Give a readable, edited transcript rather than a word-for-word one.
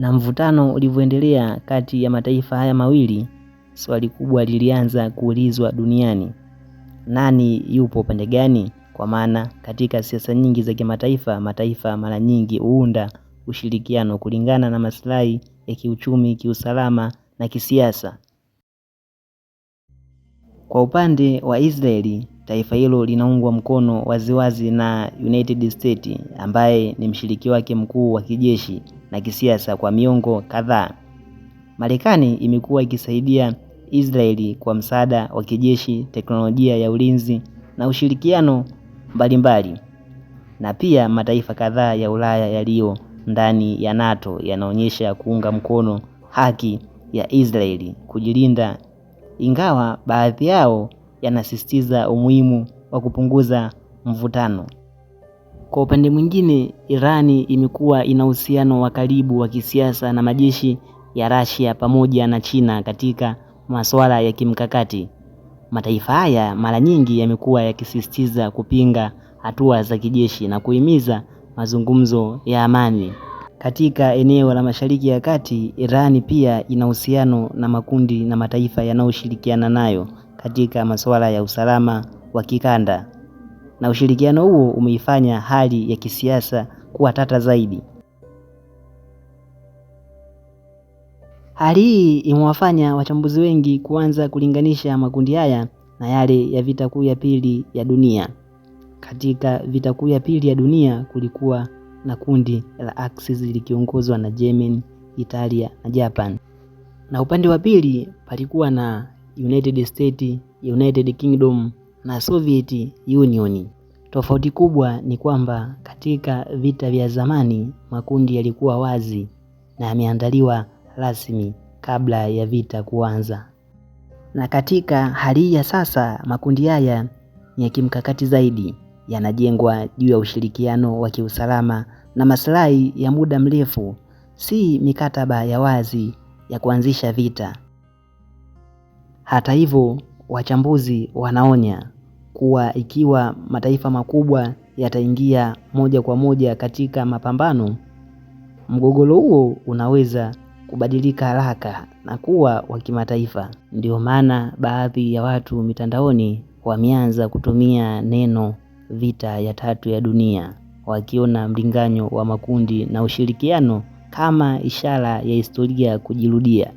Na mvutano ulivyoendelea kati ya mataifa haya mawili, swali kubwa lilianza kuulizwa duniani: nani yupo pande gani? Kwa maana katika siasa nyingi za kimataifa, mataifa mara nyingi huunda ushirikiano kulingana na maslahi ya kiuchumi, kiusalama na kisiasa. Kwa upande wa Israeli, taifa hilo linaungwa mkono waziwazi na United States ambaye ni mshiriki wake mkuu wa kijeshi na kisiasa kwa miongo kadhaa. Marekani imekuwa ikisaidia Israeli kwa msaada wa kijeshi, teknolojia ya ulinzi na ushirikiano mbalimbali. Na pia mataifa kadhaa ya Ulaya yaliyo ndani ya NATO yanaonyesha kuunga mkono haki ya Israeli kujilinda, ingawa baadhi yao yanasisitiza umuhimu wa kupunguza mvutano. Kwa upande mwingine, Irani imekuwa ina uhusiano wa karibu wa kisiasa na majeshi ya Russia pamoja na China katika masuala ya kimkakati. Mataifa haya mara nyingi yamekuwa yakisisitiza kupinga hatua za kijeshi na kuhimiza mazungumzo ya amani. Katika eneo la Mashariki ya Kati, Irani pia ina uhusiano na makundi na mataifa yanayoshirikiana nayo katika masuala ya usalama wa kikanda. Na ushirikiano huo umeifanya hali ya kisiasa kuwa tata zaidi. Hali hii imewafanya wachambuzi wengi kuanza kulinganisha makundi haya na yale ya vita kuu ya pili ya dunia. Katika vita kuu ya pili ya dunia kulikuwa na kundi la Axis likiongozwa na Germany, Italia na Japan. Na upande wa pili palikuwa na United States, United Kingdom na Soviet Union. Tofauti kubwa ni kwamba katika vita vya zamani makundi yalikuwa wazi na yameandaliwa rasmi kabla ya vita kuanza. Na katika hali ya sasa makundi haya ni ya kimkakati zaidi, yanajengwa juu ya ushirikiano wa kiusalama na maslahi ya muda mrefu, si mikataba ya wazi ya kuanzisha vita. Hata hivyo, wachambuzi wanaonya kuwa ikiwa mataifa makubwa yataingia moja kwa moja katika mapambano, mgogoro huo unaweza kubadilika haraka na kuwa wa kimataifa. Ndio maana baadhi ya watu mitandaoni wameanza kutumia neno vita ya tatu ya dunia, wakiona mlinganyo wa makundi na ushirikiano kama ishara ya historia kujirudia.